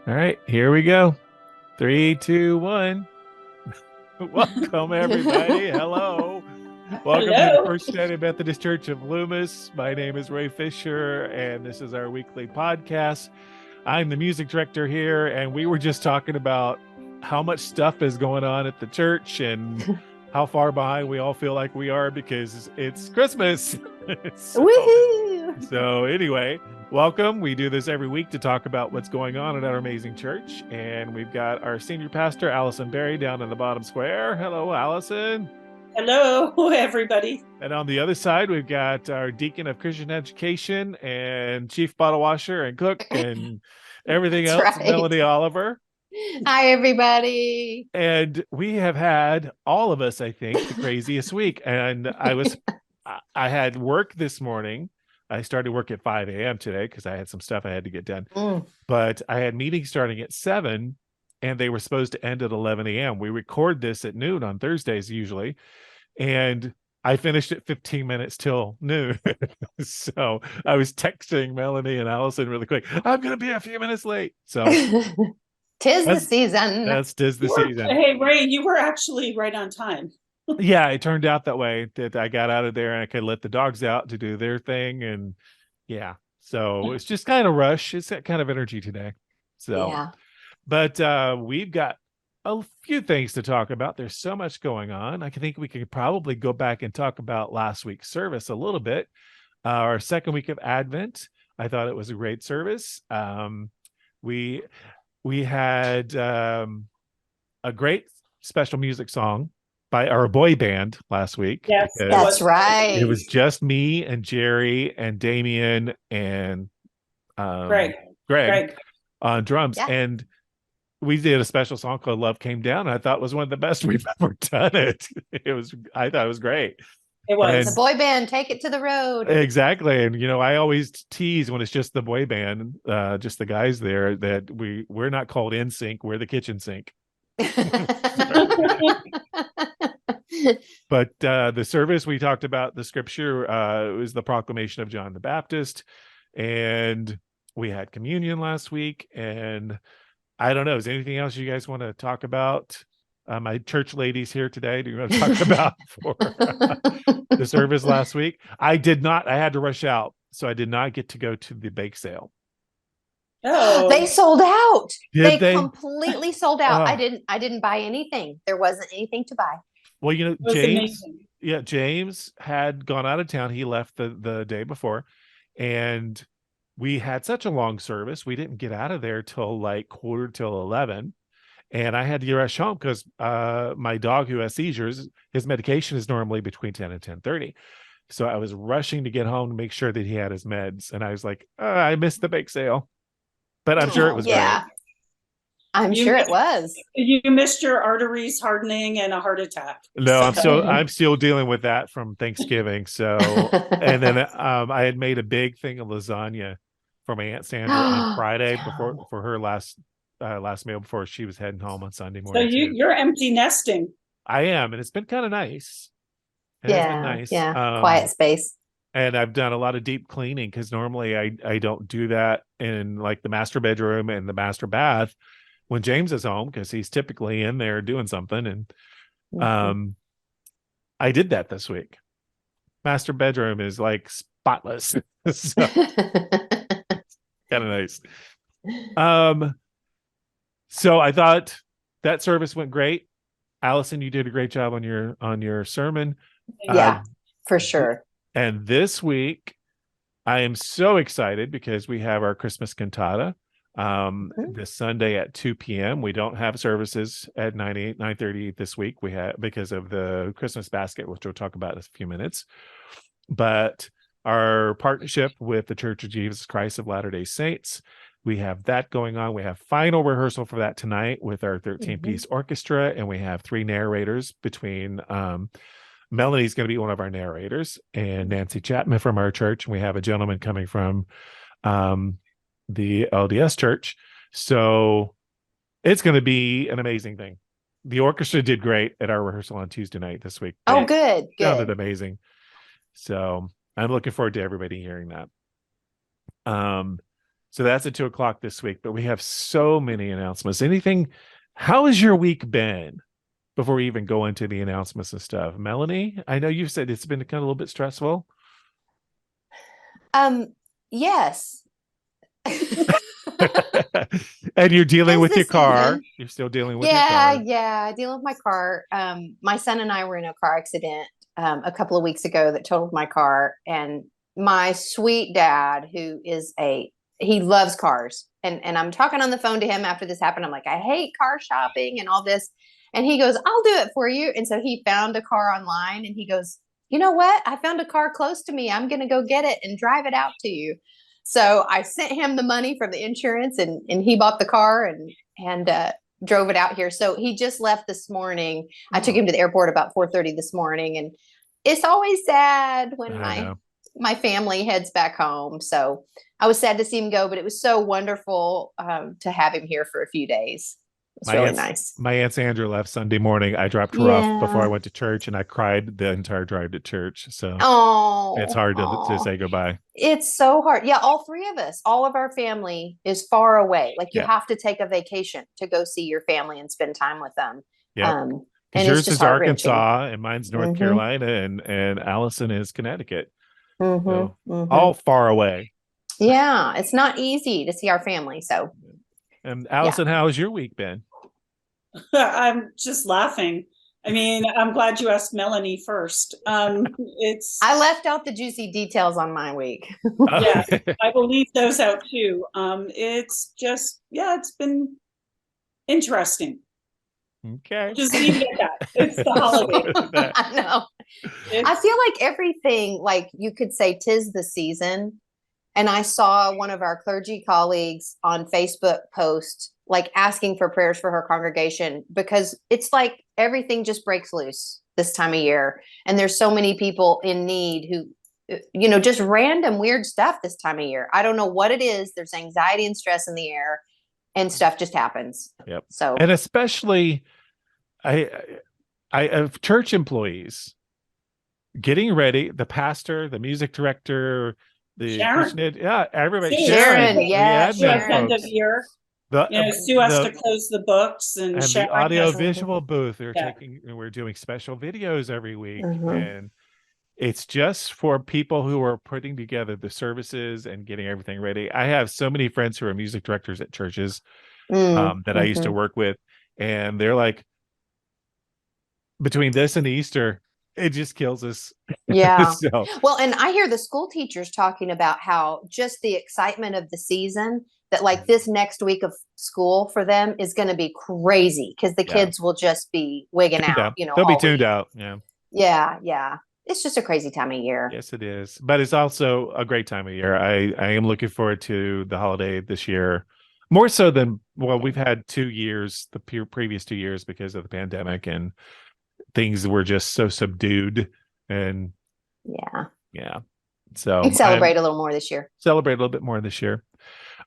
All right, here we go. Three, two, one. Welcome, everybody. Hello. Welcome to the Hello. First United Methodist Church of Loomis. My name is Ray Fisher, and this is our weekly podcast. I'm the music director here, and we were just talking about how much stuff is going on at the church and how far behind we all feel like we are because it's Christmas. so, Woohoo! so anyway, welcome. We do this every week to talk about what's going on at our amazing church. And we've got our senior pastor, Allison Berry, down in the bottom square. Hello, Allison. Hello, everybody. And on the other side, we've got our deacon of Christian education and chief bottle washer and cook and everything else, Right. Melanie Oliver. Hi, everybody. And we have had, all of us, I think, the craziest week. And I had work this morning. I started work at 5 a.m. today because I had some stuff I had to get done. But I had meetings starting at 7 and they were supposed to end at 11 a.m. We record this at noon on Thursdays usually. And I finished at 15 minutes till noon. So I was texting Melanie and Allison really quick. I'm going to be a few minutes late. So Tis the season. Tis the season. Hey, Ray, you were actually right on time. Yeah, it turned out that way, that I got out of there and I could let the dogs out to do their thing. And yeah, so it's just kind of rush. It's that kind of energy today. So, Yeah. But we've got a few things to talk about. There's so much going on. I think we could probably go back and talk about last week's service a little bit. Our second week of Advent, I thought it was a great service. We had a great special music song by our boy band last week. Yes, that's right. It was just me and Jerry and Damien and Greg on drums. Yeah. And we did a special song called Love Came Down. I thought was one of the best we've ever done it. I thought it was great. It was. The boy band, take it to the road. Exactly. And I always tease when it's just the boy band, just the guys there, that we're not called NSYNC, we're the kitchen sink. But the service, we talked about the scripture, it was the proclamation of John the Baptist, and we had communion last week. And I don't know, is there anything else you guys want to talk about? My church ladies here today, do you want to talk about for the service last week? I had to rush out, so I did not get to go to the bake sale. Oh, they sold out. They completely sold out. I didn't buy anything. There wasn't anything to buy. Well, James had gone out of town. He left the day before, and we had such a long service. We didn't get out of there till like 11:15. And I had to rush home because my dog, who has seizures, his medication is normally between 10 and 10:30. So I was rushing to get home to make sure that he had his meds. And I was like, I missed the bake sale. But I'm sure it was great. I'm sure it was. You missed your arteries hardening and a heart attack. No, I'm still dealing with that from Thanksgiving. So, and then I had made a big thing of lasagna for my Aunt Sandra on Friday for her last meal before she was heading home on Sunday morning. So you're empty nesting. I am, and it's been kind of nice. Nice. Quiet space. And I've done a lot of deep cleaning because normally I don't do that in like the master bedroom and the master bath when James is home, because he's typically in there doing something. And I did that this week. Master bedroom is like spotless. So, kind of nice. So I thought that service went great. Allison, you did a great job on your sermon. Yeah, for sure. And this week, I am so excited because we have our Christmas cantata this Sunday at 2 p.m. We don't have services at 9:30 this week. We have because of the Christmas basket, which we'll talk about in a few minutes. But our partnership with the Church of Jesus Christ of Latter-day Saints, we have that going on. We have final rehearsal for that tonight with our 13-piece orchestra, and we have 3 narrators between Melanie's going to be one of our narrators, and Nancy Chapman from our church. And we have a gentleman coming from the LDS church. So it's going to be an amazing thing. The orchestra did great at our rehearsal on Tuesday night this week. Oh, good. Sounded amazing. So I'm looking forward to everybody hearing that. So that's at 2:00 this week, but we have so many announcements. How has your week been before we even go into the announcements and stuff? Melanie, I know you said it's been kind of a little bit stressful. Yes. And you're dealing Tis with the your car. season. You're still dealing with your car. Yeah, dealing with my car. My son and I were in a car accident a couple of weeks ago that totaled my car, and my sweet dad, who is he loves cars, and I'm talking on the phone to him after this happened. I'm like, I hate car shopping and all this, and he goes, I'll do it for you. And so he found a car online, and he goes, you know what? I found a car close to me. I'm gonna go get it and drive it out to you. So I sent him the money from the insurance, and he bought the car and drove it out here. So he just left this morning. I took him to the airport about 4:30 this morning, and it's always sad when my family heads back home. So I was sad to see him go, but it was so wonderful to have him here for a few days. It's really nice. My Aunt Sandra left Sunday morning. I dropped her off before I went to church, and I cried the entire drive to church. So it's hard to say goodbye. It's so hard. Yeah, all three of us, all of our family is far away. Like you have to take a vacation to go see your family and spend time with them. Yeah. And yours is Arkansas, and mine's North Carolina, and Allison is Connecticut. So all far away. Yeah, it's not easy to see our family. So, and Allison, how has your week been? I'm just laughing. I mean, I'm glad you asked Melanie first. I left out the juicy details on my week. Yeah, I will leave those out too. It's just, it's been interesting. Okay. Just leave it at that. It's the holiday. I know. I feel like everything, like you could say, 'tis the season. And I saw one of our clergy colleagues on Facebook post, like asking for prayers for her congregation, because it's like everything just breaks loose this time of year. And there's so many people in need who, just random weird stuff this time of year. I don't know what it is. There's anxiety and stress in the air, and stuff just happens. Yep. So, and especially I have church employees getting ready, the pastor, the music director, Sharon. everybody. Sharon, end of year. Sue has to close the books, and the audio visual booth. We're doing special videos every week, and it's just for people who are putting together the services and getting everything ready. I have so many friends who are music directors at churches that I used to work with, and they're like, between this and Easter, it just kills us. Yeah. Well, and I hear the school teachers talking about how just the excitement of the season, that like this next week of school for them is going to be crazy, because the kids will just be wigging out. They'll be tuned out. Yeah. It's just a crazy time of year. Yes, it is. But it's also a great time of year. I am looking forward to the holiday this year, more so than, we've had 2 years, the previous 2 years, because of the pandemic, and things were just so subdued. And so we celebrate a little more this year. Celebrate a little bit more this year.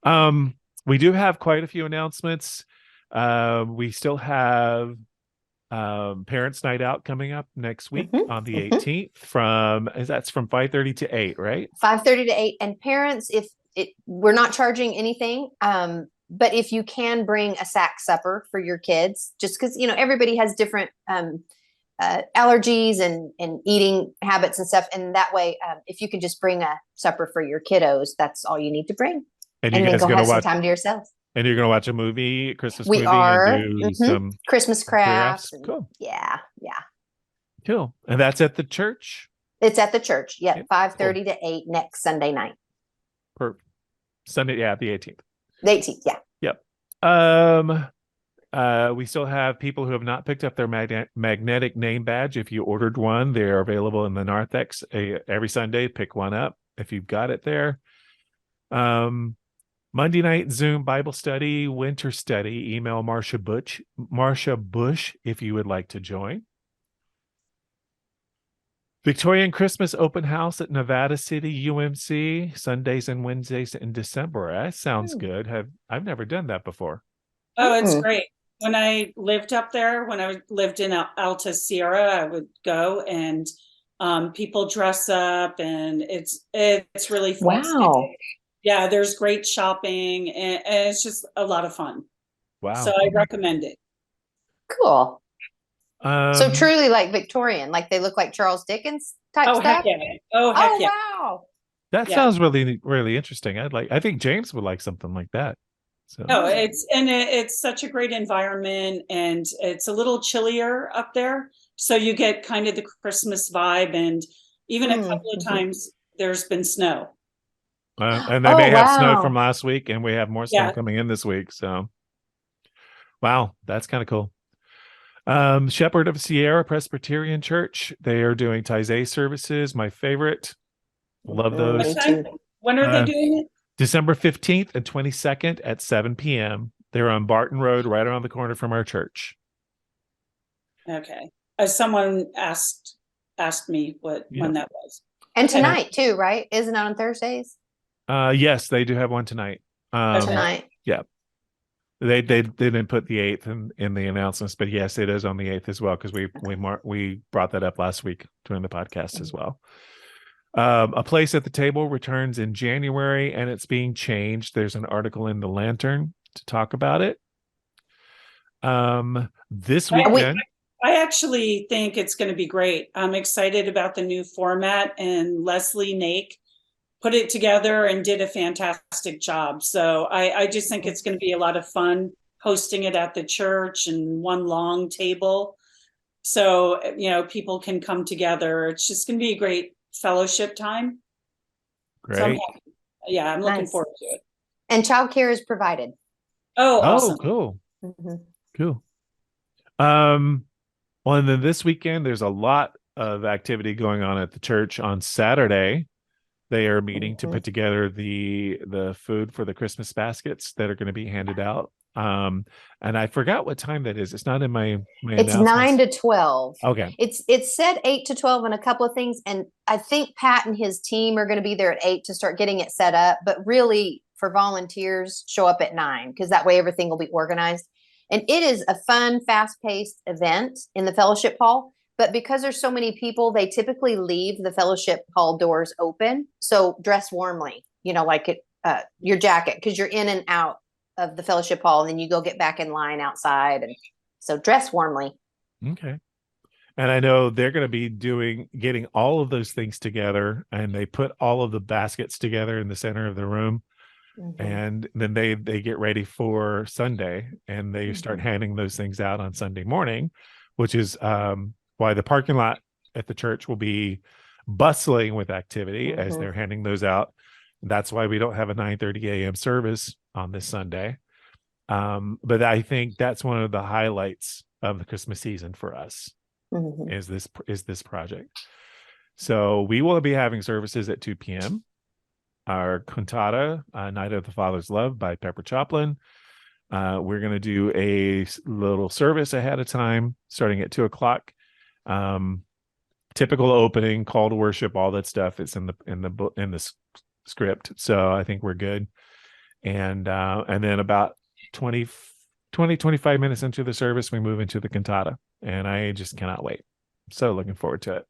We do have quite a few announcements. We still have Parents Night Out coming up next week on the 18th. That's from 5:30 to 8, right? 5:30 to 8. And parents, we're not charging anything, but if you can bring a sack supper for your kids, just because everybody has different allergies and eating habits and stuff, and that way, if you can just bring a supper for your kiddos, that's all you need to bring, and then go have some time to yourself. And you're gonna watch a movie, Christmas movie, and do some Christmas crafts. Cool. Yeah. Cool. And that's at the church? It's at the church. 5:30 to 8 next Sunday night. Per Sunday, the 18th. The 18th, Yep. We still have people who have not picked up their magnetic name badge. If you ordered one, they're available in the narthex every Sunday. Pick one up if you've got it there. Monday night Zoom Bible study, winter study. Email Marsha Bush if you would like to join. Victorian Christmas open house at Nevada City UMC, Sundays and Wednesdays in December. That sounds good. I've never done that before. Oh, it's great. When I lived up there, when I lived in Alta Sierra, I would go, and people dress up, and it's really fun. Wow. Yeah, there's great shopping, and it's just a lot of fun. Wow. So I recommend it. Cool. So Um, truly like Victorian, like they look like Charles Dickens type Oh, heck stuff. yeah. Oh, heck Oh yeah. wow. that Yeah. sounds really, really interesting. I think James would like something like that. So No, it's such a great environment, and it's a little chillier up there. So you get kind of the Christmas vibe, and even a couple of times there's been snow. and they Oh may have snow from wow. last week, and we have more snow Yeah. coming in this week. So wow, that's kind of cool. Shepherd of Sierra Presbyterian Church, they are doing Taizé services. My favorite. Love Me those. too. When are they Uh, doing it? December 15th and 22nd at 7 p.m. They're on Barton Road, right around the corner from our church. Okay. Someone asked me when that was. And Okay. tonight too, right? Isn't it on Thursdays? Yes, they do have one tonight. Tonight. Yeah. They didn't put the 8th in the announcements, but yes, it is on the 8th as well, because we brought that up last week during the podcast as well. A Place at the Table returns in January, and it's being changed. There's an article in the Lantern to talk about it. This weekend, I actually think it's going to be great. I'm excited about the new format, and Leslie Nake put it together and did a fantastic job. So I just think it's going to be a lot of fun hosting it at the church and one long table. So, people can come together. It's just going to be a great fellowship time. So I'm great. happy. Yeah, I'm looking Nice. forward to it. And childcare is provided. Oh, Oh, awesome. cool. Mhm. Cool. Well, and then this weekend, there's a lot of activity going on at the church. On Saturday, they are meeting to put together the food for the Christmas baskets that are going to be handed out. And I forgot what time that is. It's not in my It's 9 to 12. Okay. It's said 8 to 12 and a couple of things. And I think Pat and his team are going to be there at 8 to start getting it set up. But really, for volunteers, show up at 9, because that way everything will be organized. And it is a fun, fast-paced event in the fellowship hall. But because there's so many people, they typically leave the fellowship hall doors open. So dress warmly, like your jacket, because you're in and out of the fellowship hall, and then you go get back in line outside. And so dress warmly. Okay. And I know they're going to be getting all of those things together, and they put all of the baskets together in the center of the room. And then they get ready for Sunday, and they start handing those things out on Sunday morning, which is why the parking lot at the church will be bustling with activity as they're handing those out. That's why we don't have a 9:30 a.m. service on this Sunday. But I think that's one of the highlights of the Christmas season for us is this project. So we will be having services at 2 p.m. Our cantata, Night of the Father's Love by Pepper Choplin. We're going to do a little service ahead of time, starting at 2:00. Typical opening, call to worship, all that stuff. It's in the script, so I think we're good. And then about 25 minutes into the service, we move into the cantata, and I just cannot wait. So looking forward to it.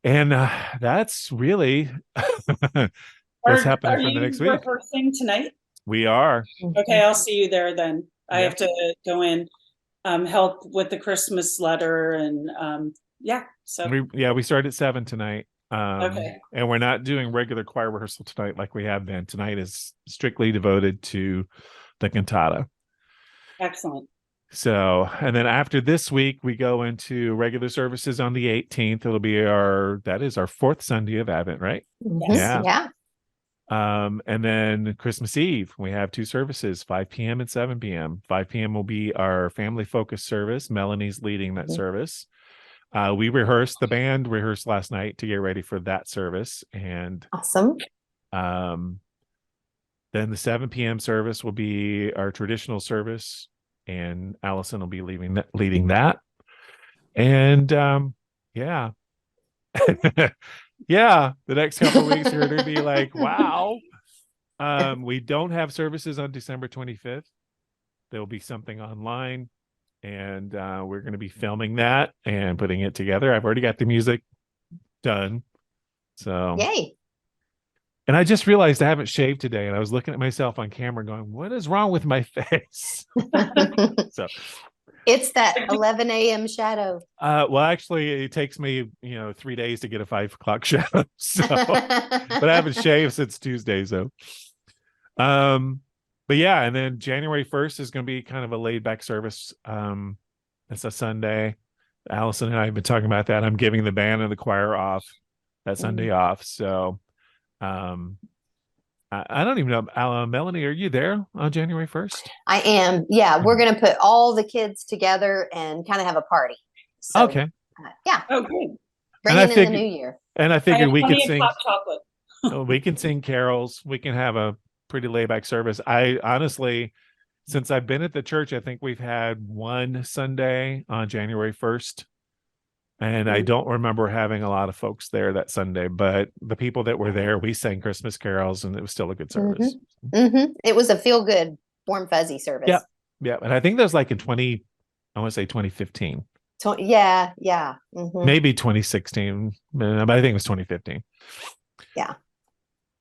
And that's really what's happening for the next week. Are you rehearsing tonight? We are. Okay, I'll see you there then. I have to go in, help with the Christmas letter, and So we start at 7 tonight. Okay. And we're not doing regular choir rehearsal tonight like we have been. Tonight is strictly devoted to the cantata. Excellent. So, and then after this week, we go into regular services on the 18th. It'll be that is our 4th Sunday of Advent, right? Yes. Yeah. And then Christmas Eve, we have 2 services, 5 p.m. and 7 p.m. 5 p.m. will be our family focused service. Melanie's leading that service. The band rehearsed last night to get ready for that service. And awesome. Then the 7 p.m. service will be our traditional service, and Allison will be leading that. And yeah. Yeah, the next couple of weeks are going to be like, wow. We don't have services on December 25th. There'll be something online, and we're going to be filming that and putting it together. I've already got the music done. So yay. And I just realized I haven't shaved today, and I was looking at myself on camera going, what is wrong with my face? So It's that 11 a.m. shadow. well, actually, it takes me, 3 days to get a 5 o'clock shadow. So, but I haven't shaved since Tuesday. So, but yeah, and then January 1st is going to be kind of a laid back service. It's a Sunday. Allison and I have been talking about that. I'm giving the band and the choir off that Sunday off. So, I don't even know. Melanie, are you there on January 1st? I am. Yeah, we're going to put all the kids together and kind of have a party. So, okay. Yeah. Oh, good. Bring it in the new year. And I figured we could sing. Hot chocolate. We can sing carols. We can have a pretty laid back service. I honestly, since I've been at the church, I think we've had one Sunday on January 1st. And I don't remember having a lot of folks there that Sunday, but the people that were there, we sang Christmas carols, and it was still a good service. It was a feel good, warm, fuzzy service. Yeah. Yeah. And I think that was like in I want to say 2015. Yeah. Maybe 2016, but I think it was 2015. Yeah.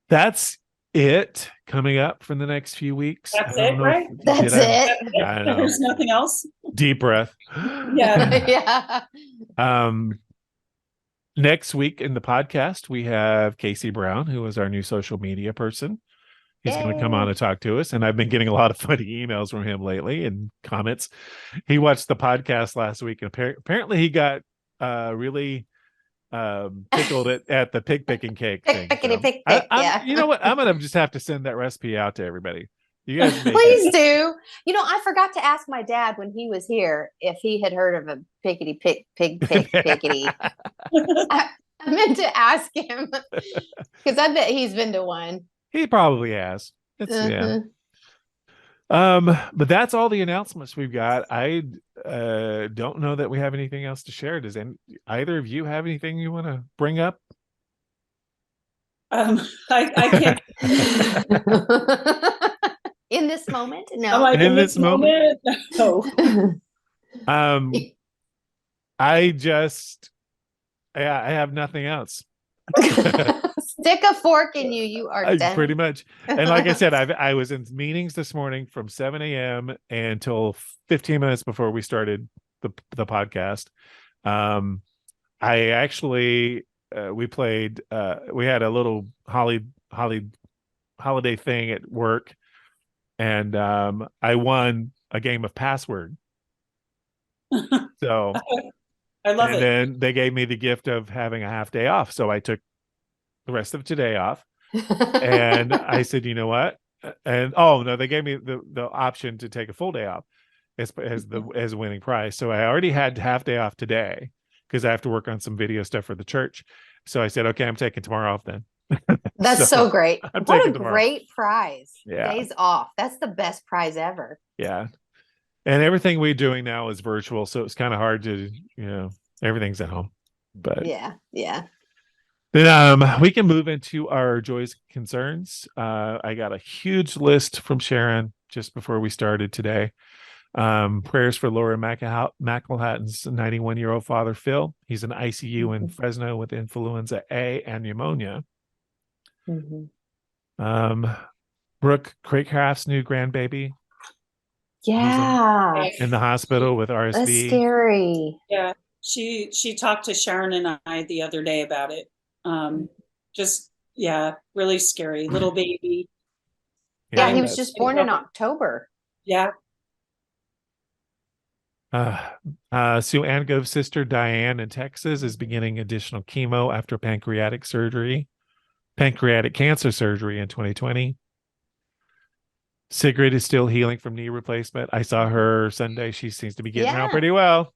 That's it coming up for the next few weeks. That's it, right? That's it. I know. There's nothing else. Deep breath. Yeah. Next week in the podcast, we have Casey Brown, who is our new social media person. He's going to come on and talk to us. And I've been getting a lot of funny emails from him lately and comments. He watched the podcast last week, and apparently he got really tickled at the pig picking cake thing. Yeah. You know what? I'm going to just have to send that recipe out to everybody. You guys please do. I forgot to ask my dad when he was here if he had heard of a pig pickety. I meant to ask him because I bet he's been to one. He probably has. Yeah. But that's all the announcements we've got. I don't know that we have anything else to share. Does either of you have anything you want to bring up? I can't. In this moment, no. In this moment, no. I have nothing else. Stick a fork in you. You are done. Pretty much. And like I said, I was in meetings this morning from 7 a.m. until 15 minutes before we started the podcast. I actually we played. We had a little holiday thing at work. And I won a game of Password. So I love it. And then they gave me the gift of having a half day off. So I took the rest of today off. And I said, you know what? And no, they gave me the option to take a full day off as a winning prize. So I already had half day off today because I have to work on some video stuff for the church. So I said, okay, I'm taking tomorrow off then. That's so great. What a great prize. Yeah. Days off. That's the best prize ever. Yeah. And everything we're doing now is virtual. So it's kind of hard to, everything's at home. But yeah. Then we can move into our joys and concerns. I got a huge list from Sharon just before we started today. Prayers for Laura McElhatton's 91-year-old father, Phil. He's in ICU in Fresno with influenza A and pneumonia. Brooke Craycraft's new grandbaby. Yeah. In the hospital with RSV. That's scary. Yeah. She talked to Sharon and I the other day about it. Really scary. Little baby. Yeah, he was just born in October. Yeah. Sue Ann Gove's sister Diane in Texas is beginning additional chemo after pancreatic cancer surgery in 2020. Sigrid is still healing from knee replacement. I saw her Sunday. She seems to be getting around pretty well.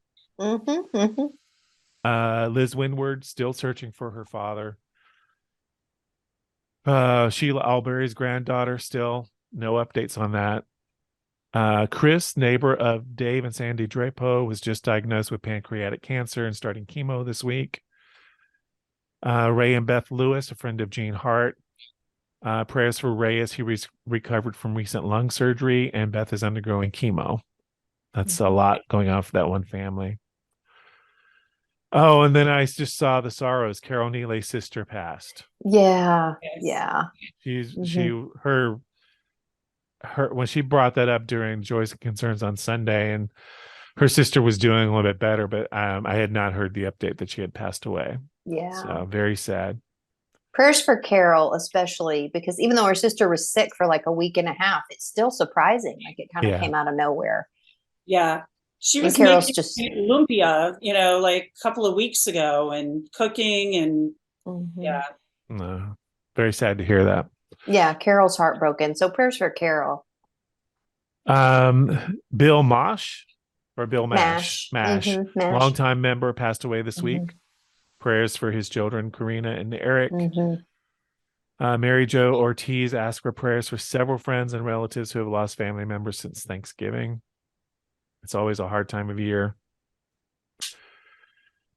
Liz Windward still searching for her father. Sheila Alberry's granddaughter still no updates on that. Chris, neighbor of Dave and Sandy Drapeau, was just diagnosed with pancreatic cancer and starting chemo this week. Ray and Beth Lewis, a friend of Gene Hart. Prayers for Ray as he recovered from recent lung surgery, and Beth is undergoing chemo. That's a lot going on for that one family. Oh, and then I just saw the sorrows. Carol Neely's sister passed. Yeah. Yes. Yeah. Her when she brought that up during Joys and Concerns on Sunday, and her sister was doing a little bit better, but I had not heard the update that she had passed away. Yeah. So very sad. Prayers for Carol, especially because even though her sister was sick for like a week and a half, it's still surprising. Like it kind of came out of nowhere. Yeah. She was Carol's making just lumpia, like a couple of weeks ago and cooking and yeah. No, very sad to hear that. Yeah, Carol's heartbroken. So prayers for Carol. Bill Mash or Bill Mash. Mash. Longtime member, passed away this week. Prayers for his children, Karina and Eric. Mary Jo Ortiz asked for prayers for several friends and relatives who have lost family members since Thanksgiving. It's always a hard time of year.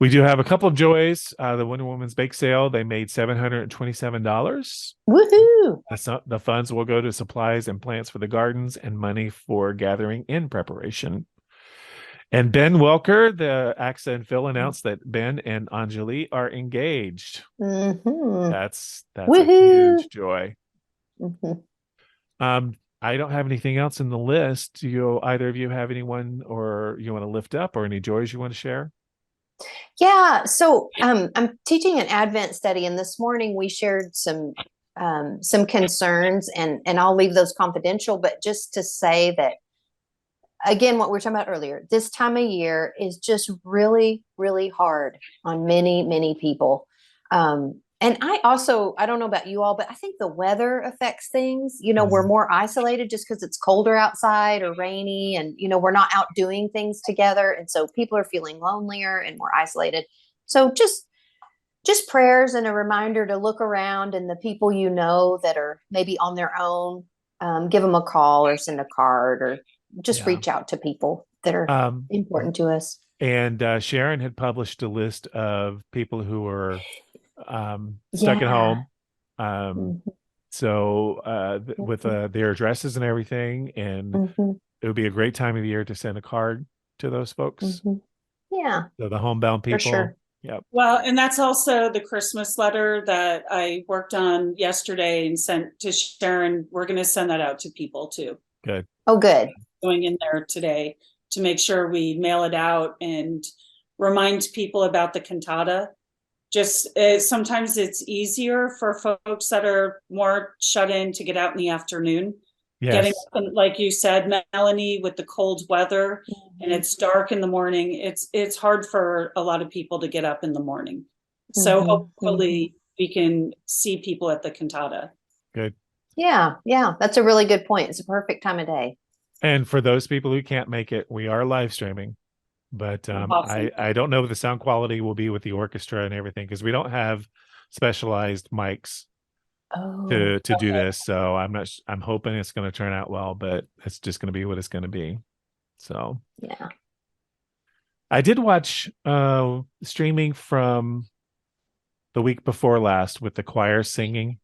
We do have a couple of joys. The Wonder Woman's bake sale, they made $727. Woohoo! The funds will go to supplies and plants for the gardens and money for gathering in preparation. And Ben Welker, the AXA and Phil announced that Ben and Anjali are engaged. That's a huge joy. I don't have anything else in the list. Do either of you have anyone or you want to lift up or any joys you want to share? Yeah. So I'm teaching an Advent study, and this morning we shared some concerns, and I'll leave those confidential, but just to say that, again, what we were talking about earlier, this time of year is just really, really hard on many, many people. And I don't know about you all, but I think the weather affects things. We're more isolated just because it's colder outside or rainy, and, we're not out doing things together. And so people are feeling lonelier and more isolated. So just prayers and a reminder to look around, and the people that are maybe on their own, give them a call or send a card or just reach out to people that are important to us. And Sharon had published a list of people who were stuck at home. So with their addresses and everything, and it would be a great time of the year to send a card to those folks. Yeah. So the homebound people. For sure. Yep. Well, and that's also the Christmas letter that I worked on yesterday and sent to Sharon. We're going to send that out to people too. Good. Oh, good. Going in there today to make sure we mail it out and remind people about the cantata. Just sometimes it's easier for folks that are more shut in to get out in the afternoon. Yes. Getting, like you said, Melanie, with the cold weather and it's dark in the morning, it's hard for a lot of people to get up in the morning. So hopefully we can see people at the cantata. Good. Yeah. That's a really good point. It's a perfect time of day. And for those people who can't make it, we are live streaming. But awesome. I don't know what the sound quality will be with the orchestra and everything, because we don't have specialized mics to do this. So I'm hoping it's going to turn out well, but it's just going to be what it's going to be. So yeah. I did watch streaming from the week before last with the choir singing,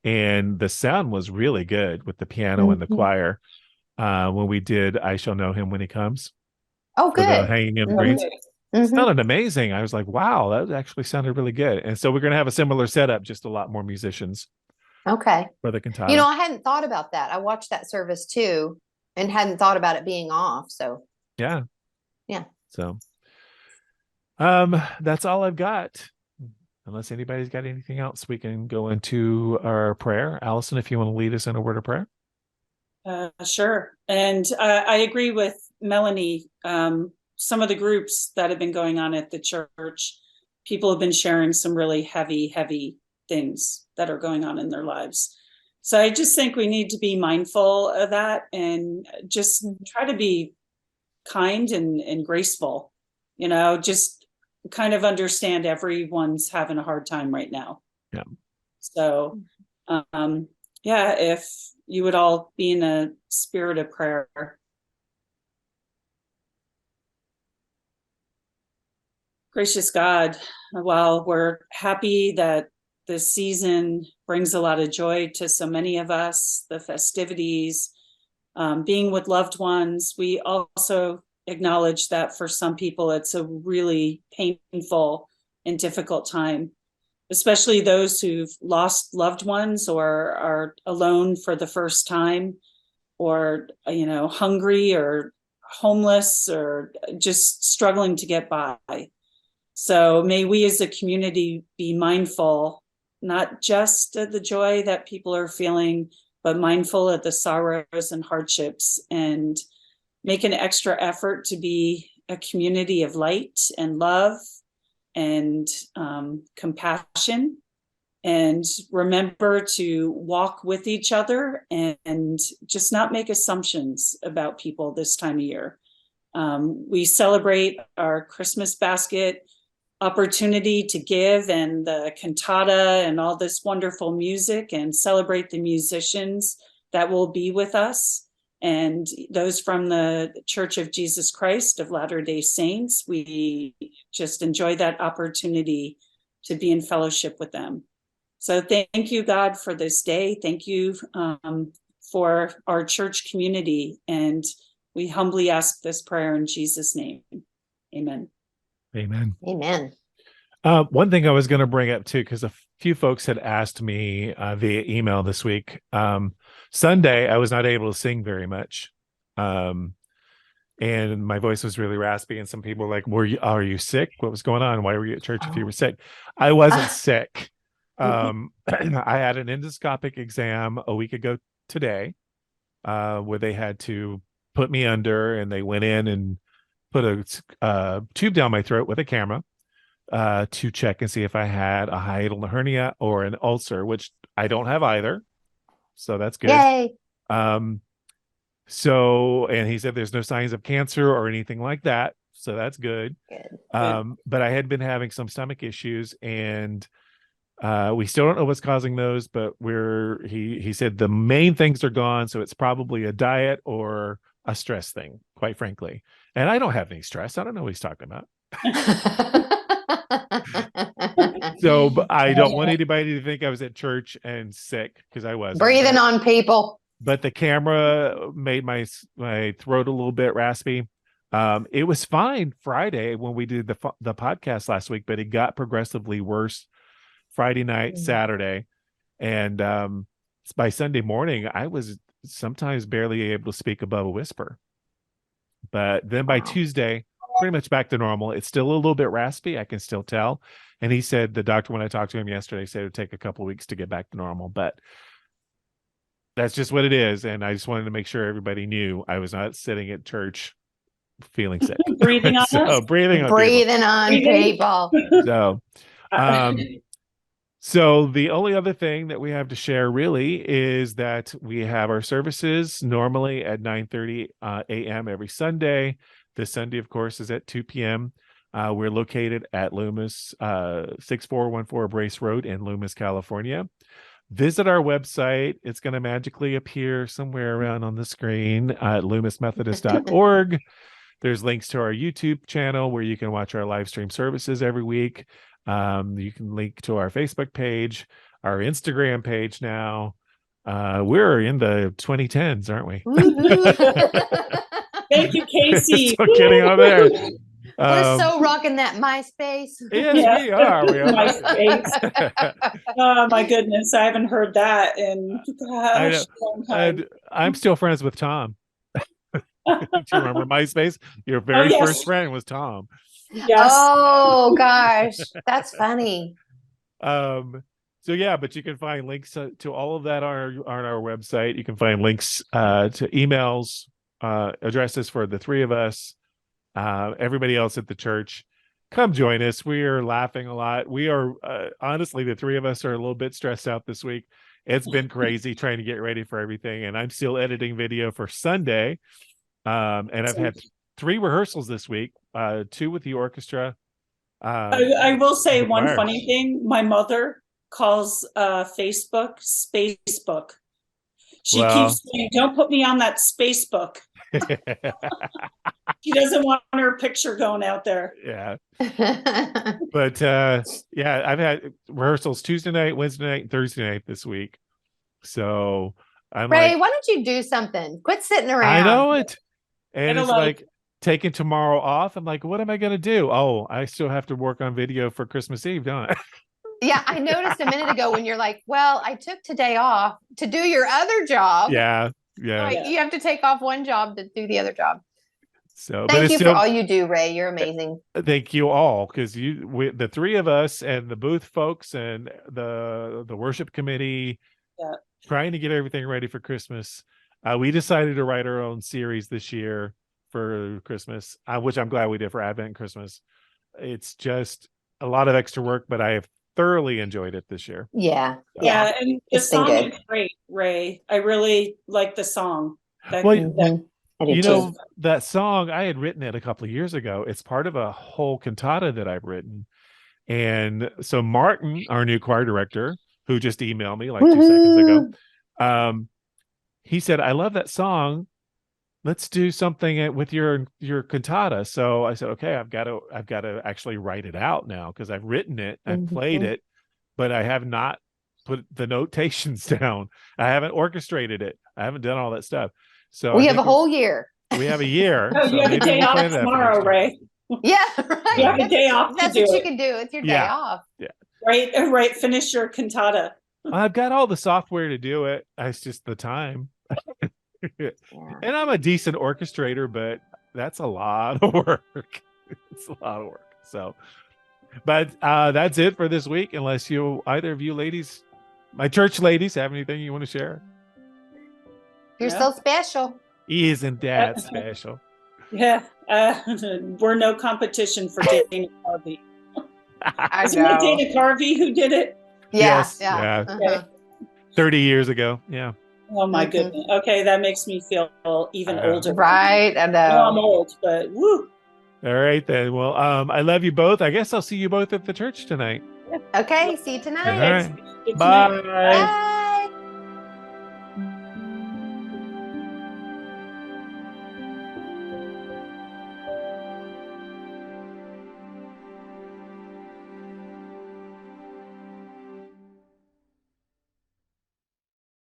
and the sound was really good with the piano and the choir when we did I Shall Know Him When He Comes. Oh, good. Hanging of the Greens. It sounded amazing. I was like, wow, that actually sounded really good. And so we're going to have a similar setup, just a lot more musicians. Okay. For the cantata. I hadn't thought about that. I watched that service too and hadn't thought about it being off. So yeah. So that's all I've got. Unless anybody's got anything else, we can go into our prayer. Allison, if you want to lead us in a word of prayer. Sure. And I agree with Melanie. Some of the groups that have been going on at the church, people have been sharing some really heavy things that are going on in their lives. So I just think we need to be mindful of that and just try to be kind and graceful, just kind of understand everyone's having a hard time right now. Yeah. So, if you would all be in a spirit of prayer. Gracious God, while we're happy that this season brings a lot of joy to so many of us, the festivities, being with loved ones, we also acknowledge that for some people, it's a really painful and difficult time, especially those who've lost loved ones or are alone for the first time, or, hungry or homeless or just struggling to get by. So may we as a community be mindful, not just of the joy that people are feeling, but mindful of the sorrows and hardships, and make an extra effort to be a community of light and love and compassion, and remember to walk with each other and just not make assumptions about people this time of year. We celebrate our Christmas basket opportunity to give, and the cantata and all this wonderful music, and celebrate the musicians that will be with us, and those from the Church of Jesus Christ of Latter-day Saints. We just enjoy that opportunity to be in fellowship with them. So thank you, God, for this day. Thank you for our church community. And we humbly ask this prayer in Jesus' name. Amen. Amen. Amen. One thing I was going to bring up too, because a few folks had asked me via email this week. Sunday, I was not able to sing very much. And my voice was really raspy. And some people were like, are you sick? What was going on? Why were you at church if you were sick? I wasn't sick. I had an endoscopic exam a week ago today, where they had to put me under, and they went in and put a tube down my throat with a camera to check and see if I had a hiatal hernia or an ulcer, which I don't have either. So that's good. Yay. So, and he said there's no signs of cancer or anything like that. So that's good. But I had been having some stomach issues, and we still don't know what's causing those, but he said the main things are gone. So it's probably a diet or a stress thing, quite frankly. And I don't have any stress. I don't know what he's talking about. So, but I don't want anybody to think I was at church and sick, because I wasn't. Breathing on people. But the camera made my throat a little bit raspy. It was fine Friday when we did the podcast last week, but it got progressively worse Friday night, Saturday, and by Sunday morning, I was sometimes barely able to speak above a whisper. But then by Tuesday, pretty much back to normal. It's still a little bit raspy. I can still tell. And he said, the doctor, when I talked to him yesterday, said it would take a couple of weeks to get back to normal. But that's just what it is. And I just wanted to make sure everybody knew I was not sitting at church feeling sick. Breathing on us. Breathing on people. So the only other thing that we have to share really is that we have our services normally at 9:30 a.m. every Sunday. This Sunday, of course, is at 2 p.m. We're located at Loomis, 6414 Brace Road in Loomis, California. Visit our website. It's going to magically appear somewhere around on the screen at loomismethodist.org. There's links to our YouTube channel where you can watch our live stream services every week. You can link to our Facebook page, our Instagram page now. We're in the 2010s, aren't we? Thank you, Casey. So getting on there. We're so rocking that MySpace. Yes, we are. We are. MySpace. Oh my goodness, I haven't heard that in gosh, a long time. I'm still friends with Tom. Do you remember MySpace? Your very first friend was Tom. Yes. Oh gosh, that's funny. So yeah, but you can find links to all of that on our website. You can find links to emails, addresses for the three of us, everybody else at the church. Come join us. We are laughing a lot. We are honestly, the three of us are a little bit stressed out this week. It's been crazy trying to get ready for everything, and I'm still editing video for Sunday. And I've had 3 rehearsals this week, 2 with the orchestra. I will say one funny thing. My mother calls Facebook Spacebook. She keeps saying, "Don't put me on that Spacebook." She doesn't want her picture going out there. Yeah. But yeah, I've had rehearsals Tuesday night, Wednesday night, and Thursday night this week. So I'm Ray, why don't you do something? Quit sitting around. I know it. And it's like taking tomorrow off. I'm like, what am I going to do? Oh, I still have to work on video for Christmas Eve, don't I? Yeah, I noticed a minute ago when you're like, well, I took today off to do your other job. Yeah. Like you have to take off one job to do the other job. So, thank you for all you do, Ray. You're amazing. Thank you all, because the three of us and the booth folks and the worship committee, trying to get everything ready for Christmas. We decided to write our own series this year for Christmas, which I'm glad we did for Advent and Christmas. It's just a lot of extra work, but I have thoroughly enjoyed it this year. Yeah. Yeah. And the song is great, Ray. I really like the song. That song, I had written it a couple of years ago. It's part of a whole cantata that I've written. And so Martin, our new choir director, who just emailed me like 2 seconds ago, he said, I love that song. Let's do something with your cantata. So I said, okay, I've got to actually write it out now, because I've written it, I've played it, but I have not put the notations down. I haven't orchestrated it. I haven't done all that stuff. So we have a whole year. We have a year. Oh, you have a day off tomorrow, Ray. Yeah, right. You have a day off. That's what you can do. It's your day off. Yeah. Right. Finish your cantata. I've got all the software to do it. It's just the time. And I'm a decent orchestrator, but that's a lot of work. It's a lot of work. So, but that's it for this week. Unless either of you ladies, my church ladies, have anything you want to share? You're so special. Isn't that special? Yeah. We're no competition for Dana Carvey. Isn't it Dana Carvey who did it? Yes. Yeah. 30 years ago. Yeah. Oh my goodness. Okay, that makes me feel even older. Right. I know. I'm old, but woo. All right then. Well, I love you both. I guess I'll see you both at the church tonight. Okay. See you tonight. All right. Bye. Bye.